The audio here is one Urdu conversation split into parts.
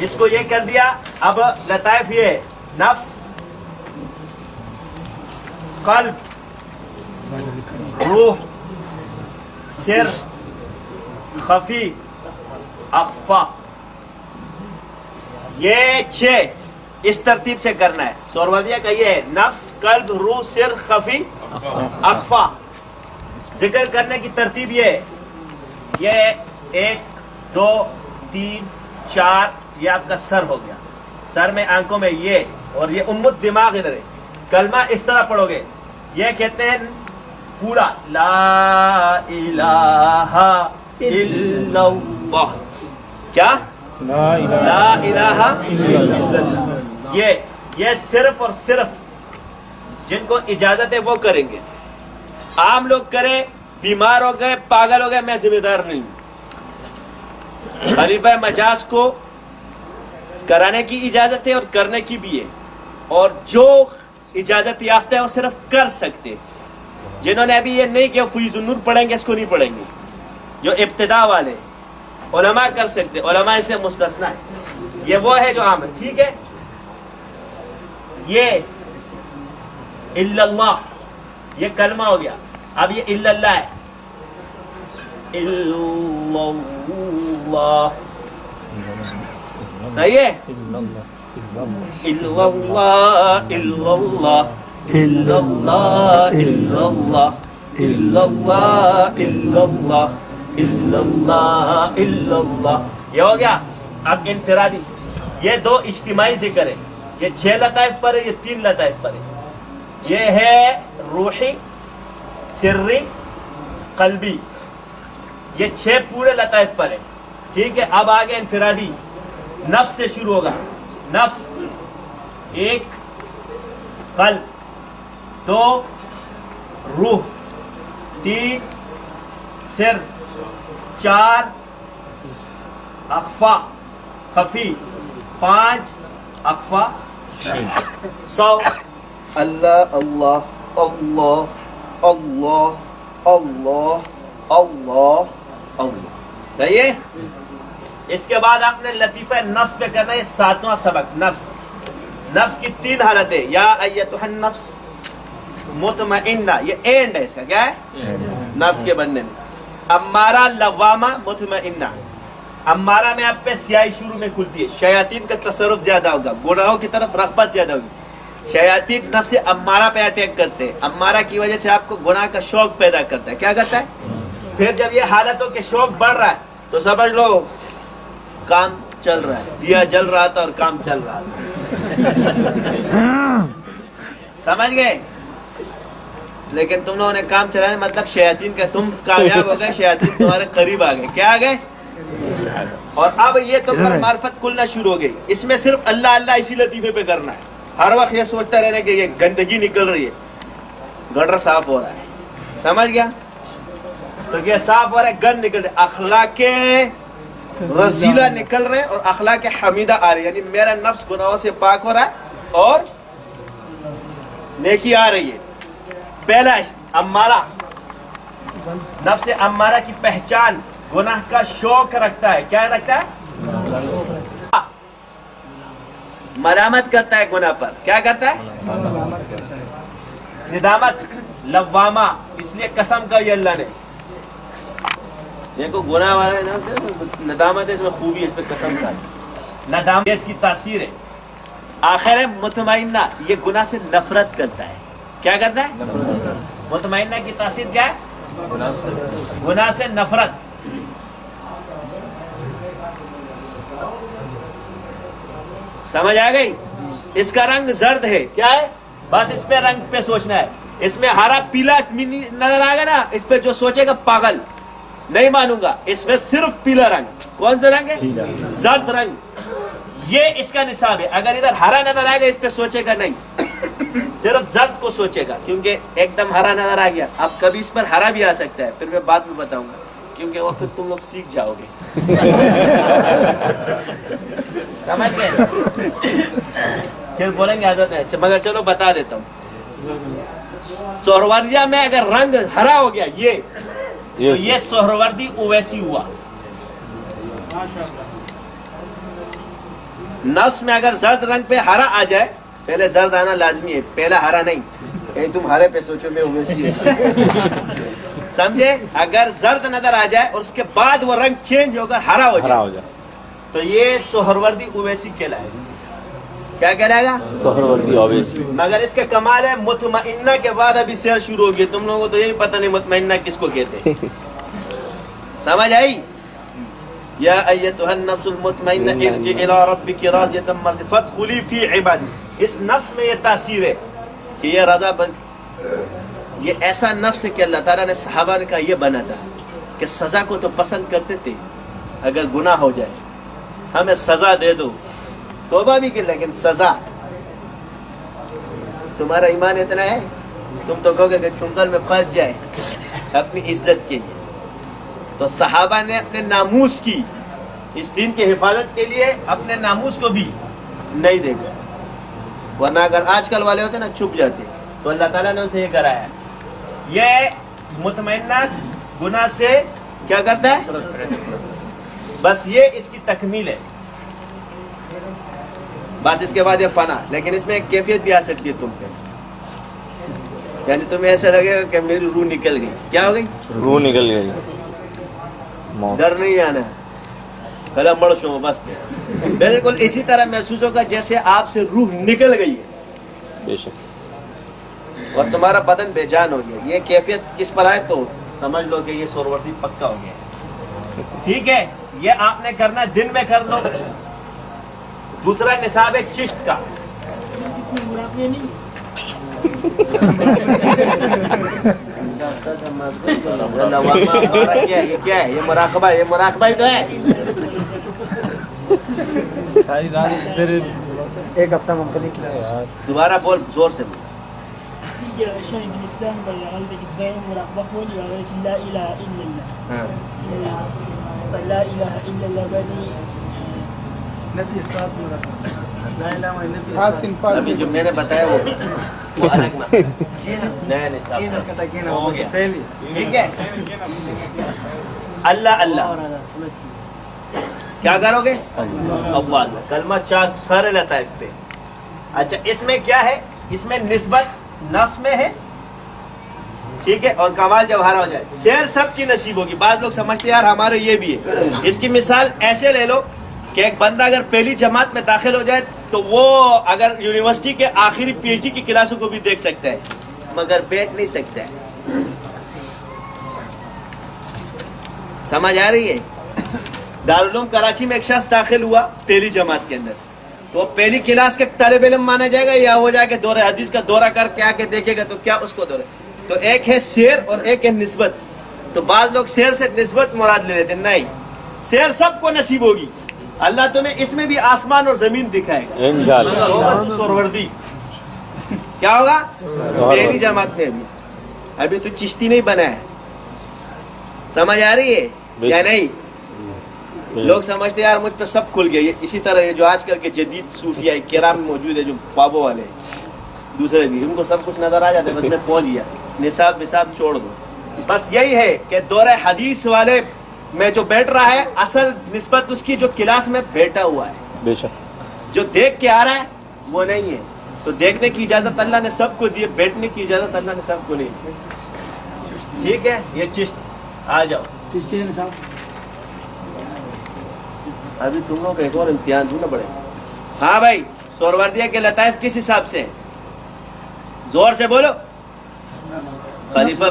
اس کو یہ کر دیا. اب لطائف یہ نفس، قلب، روح، سر، خفی، اخفا، یہ 6 اس ترتیب سے کرنا ہے. سہروردیہ کا یہ ہے نفس، قلب، روح، سر، خفی، اخفا. ذکر کرنے کی ترتیب یہ ہے، یہ 1 2 3 4 یہ آپ کا سر ہو گیا. سر میں آنکھوں میں یہ، اور یہ امت دماغ ادھر ہے. کلمہ اس طرح پڑھو گے، یہ کہتے ہیں پورا لا الہ الا اللہ. کیا؟ لا الہ الا اللہ. یہ صرف اور صرف جن کو اجازت ہے وہ کریں گے. عام لوگ کریں، بیمار ہو گئے، پاگل ہو گئے، میں ذمہ دار نہیں ہوں. خلیفہ مجاز کو کرانے کی اجازت ہے اور کرنے کی بھی ہے، اور جو اجازت یافتہ ہے وہ صرف کر سکتے. جنہوں نے ابھی یہ نہیں کیا فیض النور پڑھیں گے، اس کو نہیں پڑھیں گے. جو ابتدا والے علماء کر سکتے، علماء سے مستثنا ہے. یہ وہ ہے جو عام ہے. ٹھیک ہے. یہ الا اللہ یہ کلمہ ہو گیا. اب یہ الا اللہ ہے. الا اللہ صحیح ہے. الا اللہ الا اللہ الا اللہ الا اللہ الا اللہ الا اللہ الا اللہ الا اللہ. یہ ہو گیا. اب انفرادی، یہ 2 اجتماعی ذکر ہے. یہ 6 لطائف پر ہے، یہ 3 لطائف پر ہے. یہ ہے روحی، سری، قلبی. یہ 6 پورے لطائف پر ہے. ٹھیک ہے. اب آگے انفرادی نفس سے شروع ہوگا. نفس 1 قلب، 2 روح، 3 سر، 4 اخفا خفی، 5 اخفا 100. اللہ اللہ اللہ اللہ اللہ اللہ اللہ. صحیح ہے. اس کے بعد آپ نے لطیفہ نفس پہ کرنا ہے 7واں سبق. نفس، نفس کی 3 حالتیں. یا ایتھا النفس مطمئنہ، یہ اینڈ ہے اس کا. کیا ہے؟ نفس کے بننے میں. امارہ، لوامہ، مطمئنہ. امارہ میں آپ پہ سیاہی شروع میں کھلتی ہے. شیاطین کا تصرف زیادہ ہوگا، گناہوں کی طرف رغبت زیادہ ہوگی. شیاطین نفس امارہ پہ اٹیک کرتے ہیں. امارہ کی وجہ سے آپ کو گناہ کا شوق پیدا کرتا ہے. کیا کرتا ہے؟ پھر جب یہ حالت ہو کہ شوق بڑھ رہا ہے تو سمجھ لو کام چل رہا ہے. دیا جل رہا تھا اور کام چل رہا تھا. سمجھ گئے؟ لیکن تم لوگوں نے کام چلانے مطلب شیاطین کا، تم کامیاب ہو گئے، شیاطین تمہارے قریب آ گئے. کیا آ گئے؟ اور اب یہ تم پر معرفت کھلنا شروع ہو گئی. اس میں صرف اللہ اللہ اسی لطیفے پہ کرنا ہے. ہر وقت یہ سوچتا رہنا کہ یہ گندگی نکل رہی ہے، گٹر صاف ہو رہا ہے. سمجھ گیا؟ تو یہ صاف ہو رہا ہے، گند نکل رہا ہے، اخلاق رذیلہ نکل رہے اور اخلاق حمیدہ آ رہی ہے. یعنی میرا نفس گناہوں سے پاک ہو رہا ہے اور نیکی آ رہی ہے. پہلا امارہ، نفس امارہ کی پہچان گناہ کا شوق رکھتا ہے. کیا رکھتا ہے؟ ملامت کرتا ہے گناہ پر. کیا کرتا ہے؟ ندامت، لوامہ. اس لیے قسم کا یہ اللہ نے، دیکھو گناہ والا ہے نا، ندامت ہے، اس میں خوبی ہے، اس پہ قسم کا ہے. ندامت اس کی تاثیر ہے. آخر ہے مطمئنہ، یہ گناہ سے نفرت کرتا ہے. کیا کرتا ہے؟ مطمئنہ کی تاثیر کیا ہے؟ گناہ سے نفرت. سمجھ آ گئی؟ اس کا رنگ زرد ہے. کیا ہے؟ بس اس پہ رنگ پہ سوچنا ہے. اس میں ہرا پیلا نظر آ گا نا، اس پہ جو سوچے گا پاگل، نہیں مانوں گا. اس میں صرف پیلا رنگ. کون سا رنگ ہے؟ زرد رنگ. یہ اس کا نصاب ہے. اگر ادھر ہرا نظر آئے گا اس پہ سوچے گا نہیں، صرف زرد کو سوچے گا. کیونکہ ایک دم ہرا نظر آ گیا، اب کبھی اس پر ہرا بھی آ سکتا ہے، پھر میں بعد میں بتاؤں گا، کیونکہ وہ پھر تم لوگ سیکھ جاؤ گے. سمجھ گئے؟ پھر بولیں گے حضرت، مگر چلو بتا دیتا ہوں. سہروردیہ میں اگر رنگ ہرا ہو گیا تو یہ سہروردی اویسی ہوا. نفس میں اگر زرد رنگ پہ ہرا آ جائے، پہلے زرد آنا لازمی ہے، پہلا ہرا نہیں، کہیں تم ہرے پہ سوچو میں اویسی ہے سمجھے؟ اگر زرد نظر آ جائے اور اس کے بعد وہ رنگ چینج ہو کر ہرا ہو جائے تو یہ سہروردی اویسی کہلائے گا. کیا کہلائے گا؟ سہروردی اویسی. مگر اس کے کمال ہے مطمئنہ کے بعد ابھی سیر شروع ہوگی. تم لوگوں کو تو یہی پتہ نہیں مطمئنہ کس کو کہتے ہیں. سمجھ آئی؟ یا ایتھا النفس المطمئنہ ارجعی الی ربک راضیۃ مرضیہ فادخلی فی عبادی. اس نفس میں یہ تاثیر ہے کہ یہ رضا یہ ایسا نفس ہے کہ اللہ تعالیٰ نے صحابہ نے کہا یہ بنا تھا کہ سزا کو تو پسند کرتے تھے، اگر گناہ ہو جائے ہمیں سزا دے دو، توبہ بھی کہ لیکن سزا. تمہارا ایمان اتنا ہے تم تو کہو گے کہ چنگل میں پھنس جائے اپنی عزت کے لیے. تو صحابہ نے اپنے ناموس کی، اس دین کی حفاظت کے لیے اپنے ناموس کو بھی نہیں دیکھا، ورنہ اگر آج کل والے ہوتے نا چھپ جاتے. تو اللہ تعالیٰ نے اسے یہ کرایا. یہ مطمئنہ گناہ سے کیا کرتا ہے؟ بس یہ اس کی تکمیل ہے. بس اس کے بعد یہ فنا. لیکن اس میں ایک کیفیت بھی آ سکتی ہے تم پہ، یعنی تمہیں ایسا لگے گا کہ میری روح نکل گئی. کیا ہو گئی؟ روح نکل گئی. ڈر نہیں آنا، کلا مڑ شو بس. بالکل اسی طرح محسوس ہوگا جیسے آپ سے روح نکل گئی ہے بے شک، اور تمہارا بدن بے جان ہو گیا. یہ کیفیت کس پر آئے تو سمجھ لو کہ یہ سہروردی پکا ہو گیا. ٹھیک ہے، یہ آپ نے کرنا دن میں کر لو. دوسرا نصاب ہے چشت کا. یہ کیا ہے؟ یہ مراقبہ. یہ مراقبہ ہی تو ہے. ایک ہفتہ ممکن نہیں. دوبارہ بول، زور سے بول. شيء من الإسلام عندك زي مراقبة قولي وغير لا إله إلا الله. فلا إله إلا الله بدي نفی اسقاط لا الہ الا نفی. ابھی جو میں نے بتایا وہ الگ مسئلہ نیا نصاب ہو گیا. ٹھیک ہے، اللہ اللہ کیا کرو گے؟ اللہ اللہ. کلمہ چاک سارے لطائف پہ. اچھا اس میں کیا ہے؟ اس میں نسبت نفس میں ہے. ٹھیک ہے، اور کمال جب ہارا ہو جائے سیر سب کی نصیب ہوگی. بعض لوگ سمجھتے ہیں یار ہمارے یہ بھی ہے. اس کی مثال ایسے لے لو کہ ایک بندہ اگر پہلی جماعت میں داخل ہو جائے تو وہ اگر یونیورسٹی کے آخری پی ایچ ڈی کی کلاسوں کو بھی دیکھ سکتا ہے مگر بیٹھ نہیں سکتا ہے. سمجھ آ رہی ہے؟ دارالعلوم کراچی میں ایک شخص داخل ہوا پہلی جماعت کے اندر، تو پہلی کلاس کے طالب علم مانا جائے گا یا ہو جائے کہ دورہ حدیث کا دورہ کر کے آ کے دیکھے گا تو کیا اس کو دورہ؟ تو ایک ہے سیر اور ایک ہے نسبت. تو بعض لوگ سیر سے نسبت مراد لے لیتے. نہیں، سیر سب کو نصیب ہوگی. اللہ تمہیں اس میں بھی آسمان اور زمین دکھائے گا انشاءاللہ. ہوگا تو سہروردی. کیا ہوگا؟ پہلی جماعت میں ابھی تو چشتی نہیں بنا ہے. سمجھ آ رہی ہے یا نہیں؟ لوگ سمجھتے ہیں یار مجھ پہ سب کھل گیا. اسی طرح یہ جو آج کل کے جدید صوفیاء کرام میں موجود ہے جو خوابوں والے دوسرے بھی، ان کو سب کچھ نظر آ جاتا ہے. بس میں پہنچ گیا، نصاب چھوڑ دو. بس یہی ہے کہ دورہ حدیث والے میں جو بیٹھ رہا ہے اصل نسبت اس کی جو کلاس میں بیٹھا ہوا ہے. بے شک، جو دیکھ کے آ رہا ہے وہ نہیں ہے. تو دیکھنے کی اجازت اللہ نے سب کو دی، بیٹھنے کی اجازت اللہ نے سب کو نہیں دی. ٹھیک ہے، یہ چشت آ جاؤ. ابھی تم لوگ ایک اور امتحان دوں نا بڑے. ہاں بھائی، سہروردیہ کے لطائف کس حساب سے؟ زور سے بولو. خلیفہ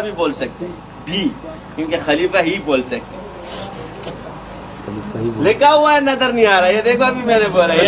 بھی بول سکتے بھی، کیونکہ خلیفہ ہی بول سکتے. لکھا ہوا ہے نظر نہیں آ رہا. یہ دیکھو ابھی میں نے بولا یہ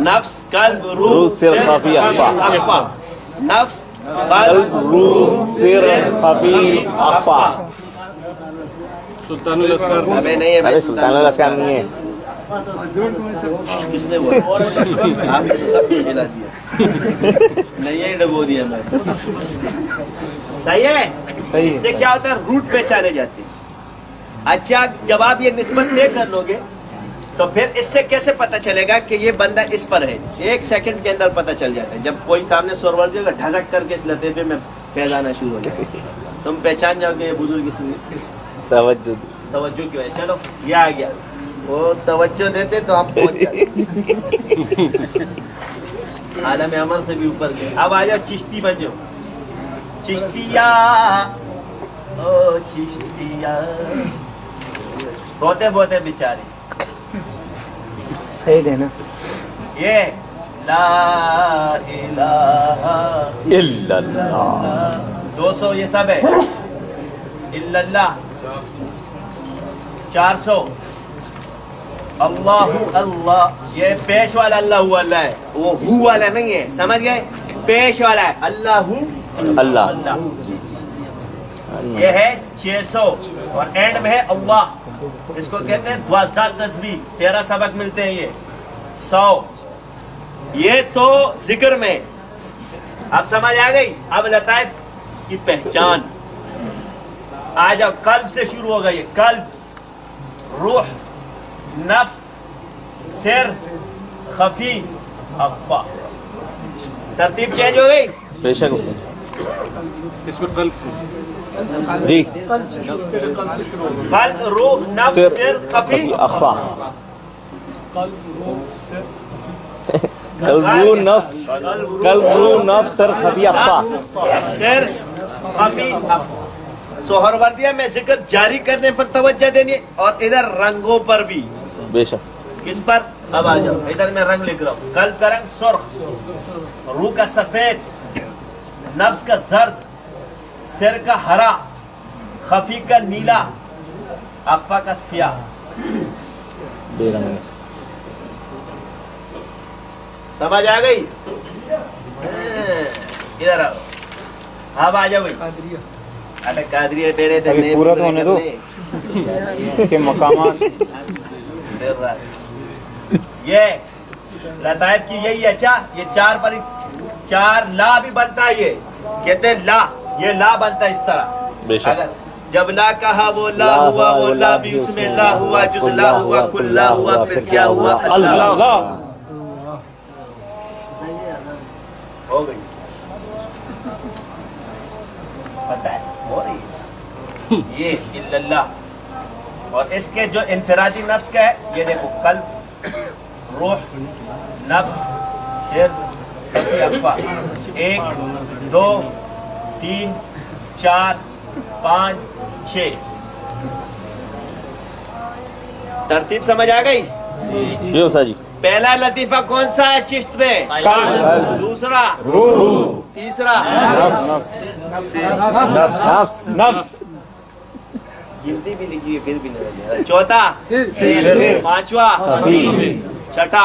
نفس قلب روح سر خفی اخفا. نفس قلب روح سر خفی اخفا. ابھی نہیں ہے ارے سلطان الاسکان نہیں ہے. کس نے بولا؟ آپ نے سب کچھ کھلا دیا. نہیں یہ ڈبو دیا میں. صحیح ہے. اس سے کیا ہوتا ہے؟ روٹ پہچانے جاتے ہیں. اچھا جب آپ یہ نسبت طے کر لو گے تو پھر اس سے کیسے پتہ چلے گا کہ یہ بندہ اس پر ہے؟ 1 سیکنڈ کے اندر پتہ چل جاتا ہے. جب کوئی سامنے سوروردی ہوگا ڈھسک کر کے اس لطیفے میں فیض آنا شروع ہو جائے تم پہچان جاؤ کہ یہ بزرگ اس توجہ توجہ کی وجہ. چلو یہ آ گیا, وہ توجہ دیتے تو ہم پہنچ جاتے. عالم امر سے بھی اوپر گئے. اب آ جاؤ چشتی بن جاؤ. چشتیا او چشتیا بہتے بہتے بیچارے. صحیح ہے نا. یہ لا الہ الا اللہ 200 یہ سب ہے. الا اللہ 400 اللہ اللہ. یہ پیش والا اللہ اللہ ہے, وہ ہو والا نہیں ہے, سمجھ گئے؟ پیش والا ہے اللہ اللہ. یہ ہے 600 اور اینڈ میں ہے اللہ. اس کو کہتے ہیں 12 تسبیح. 13 سبق ملتے ہیں. یہ 100 یہ تو ذکر میں. اب سمجھ آ گئی. اب لطائف کی پہچان. آ جاؤ قلب سے شروع ہوگا. یہ قلب, روح, نفس, سر, خفی, اخفا. ترتیب چینج ہو گئی. بے شک اسے اس میں قلب جی قلب, روح, نفس, سر, خفی, اخفا. قلب روح نفس سر خفی اخفا. سر, خفی, اخفا. سہروردیہ میں ذکر جاری کرنے پر توجہ دینی اور ادھر رنگوں پر بھی. بے شک. کس پر؟ اب آ جاؤ. ادھر میں رنگ لکھ رہا ہوں. قلب کا رنگ سرخ, روح کا سفید, نفس کا زرد, سر کا ہرا, خفی کا نیلا, اخفا کا سیاہ. بے رنگ. سمجھ آ گئی؟ ادھر آؤ. اب آ جاؤ. ارے قادری ٹیڑے تک نہیں پورا تو ہونے دو کہ مقامات. یہ لطائف کی یہی. اچھا یہ 4 پر 4 لا بھی بنتا ہے. یہ کہتے ہیں لا, یہ لا بنتا ہے اس طرح. بے شک. اگر جب لا کہا وہ لا ہوا, وہ لا بھی اس میں لا ہوا, جز لا ہوا, کل لا ہوا, پھر کیا ہوا؟ اللہ. ہو گئی. پتہ ہے ہو رہی ہے. یہ الا اللہ. اور اس کے جو انفرادی نفس کا ہے, یہ دیکھو قلب, روح, نفس, سر, خفی, اخفا. 1 2 3 4 5 6. ترتیب سمجھ آ گئی؟ جی استاد جی. پہلا لطیفہ کون سا ہے چشت میں؟ دوسرا تیسرا نفس. گنتی بھی لکھی ہے پھر بھی نہیں. چوتھا پانچواں چھٹا.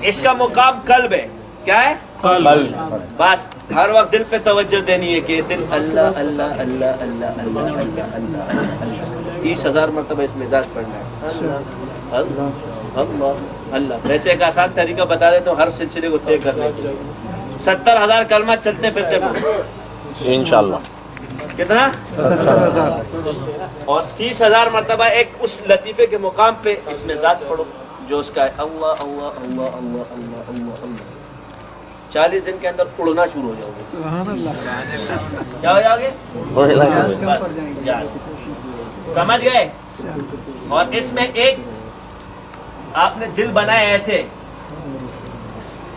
اس کا مقام قلب ہے. کیا ہے؟ بس ہر وقت دل پہ توجہ دینی ہے کہ دل اللہ اللہ اللہ اللہ اللہ اللہ اللہ 30,000 مرتبہ اس میں ذات پڑھنا ہے. اللہ اللہ اللہ اللہ. ویسے ایک آسان طریقہ بتا دیتا ہوں ہر سلسلے کو طے کرنے کے لیے. 70,000 کلمات چلتے پھرتے پڑھو انشاءاللہ. کتنا؟ 70,000. اور 30,000 مرتبہ ایک اس لطیفے کے مقام پہ اس میں ذات پڑھو جو اس کا ہے. اللہ اللہ اللہ اللہ اللہ اللہ اللہ. 40 دن کے اندر اڑنا شروع ہو جاؤ گے. کیا ہو جاؤ گے؟ سمجھ گئے؟ اور اس میں ایک آپ نے دل بنائے ایسے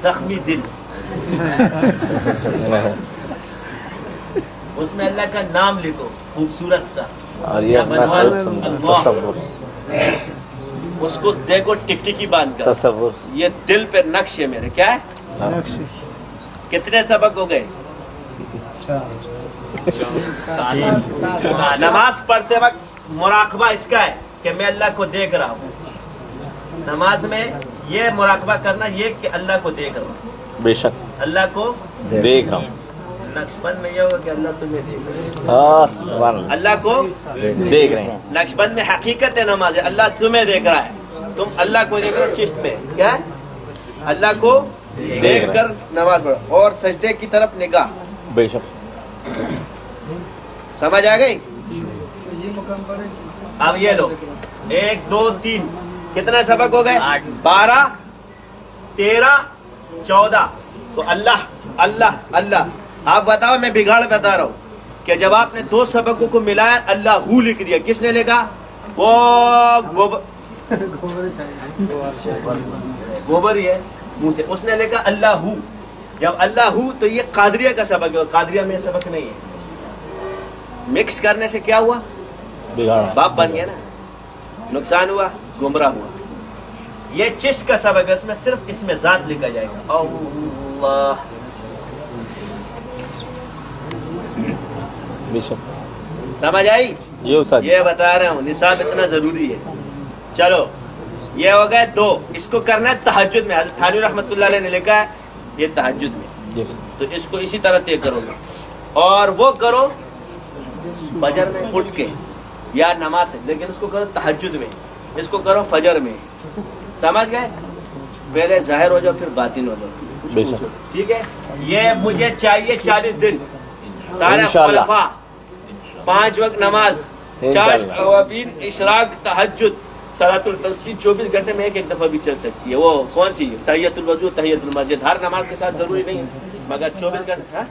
زخمی دل, اس میں اللہ کا نام لکھو خوبصورت سا. اور یہ اپنا تصور. اس کو دیکھو ٹکٹکی باندھ کر. تصور. یہ دل پہ نقش ہے میرے. کیا ہے؟ کتنے سبق ہو گئے؟ نماز پڑھتے وقت مراقبہ اس کا ہے کہ میں اللہ کو دیکھ رہا ہوں. نماز میں یہ مراقبہ کرنا یہ کہ اللہ کو دیکھ رہا ہوں. بے شک. اللہ کو دیکھ رہا ہوں. نقش بند میں یہ ہوگا کہ اللہ تمہیں دیکھ رہا ہے. اللہ کو دیکھ رہے ہیں. نقش بند میں حقیقت ہے نماز ہے. اللہ تمہیں دیکھ رہا ہے, تم اللہ کو دیکھ رہے ہو. چشت میں کیا ہے؟ اللہ کو دیکھ کر نماز پڑھو. اور سجدے کی طرف نگاہ. بے شک. سمجھ آ گئی؟ اب یہ لو 1 2 3 کتنا سبق ہو گئے 12 13 14 تو اللہ اللہ اللہ. آپ بتاؤ میں بگاڑ بتا رہا ہوں کہ جب آپ نے 2 سبقوں کو ملایا اللہ ہو لکھ دیا, کس نے لکھا؟ وہ گوبر ہی ہے منہ سے, اس نے لکھا اللہ ہو. جب اللہ ہو تو یہ قادریہ کا سبق ہے, اور قادریہ میں سبق نہیں ہے. مکس کرنے سے کیا ہوا؟ بگاڑا. باپ بن گیا نا, نقصان ہوا, گمراہ ہوا. یہ چشت کا سبق ہے, اس میں صرف اس میں ذات لکھا جائے گا. اللہ بے شک. سمجھ آئی؟ یہ استاد یہ بتا رہا ہوں نصاب اتنا ضروری ہے. چلو یہ ہو گئے 2. اس کو کرنا ہے تہجد میں. حضرت تھانوی رحمۃ اللہ علیہ نے لکھا ہے یہ تہجد میں, تو اس کو اسی طرح طے کرو گے. اور وہ کرو فجر میں اٹھ کے یا نماز سے, لیکن اس کو کرو تہجد میں, اس کو کرو فجر میں. سمجھ گئے؟ پہلے ظاہر ہو جاؤ پھر باطن ہو جاؤ. بے شک. ٹھیک ہے, یہ مجھے چاہیے 40 دن سارے انشاءاللہ. خلفاء, 5 وقت نماز, 4 اوابین, اشراق, تہجد, صلاۃ التسبیح 24 گھنٹے میں ایک دفعہ بھی چل سکتی ہے. وہ کون سی؟ تحیۃ الوضو, تحیۃ المسجد, ہر نماز کے ساتھ ضروری نہیں ہے مگر 24 گھنٹے.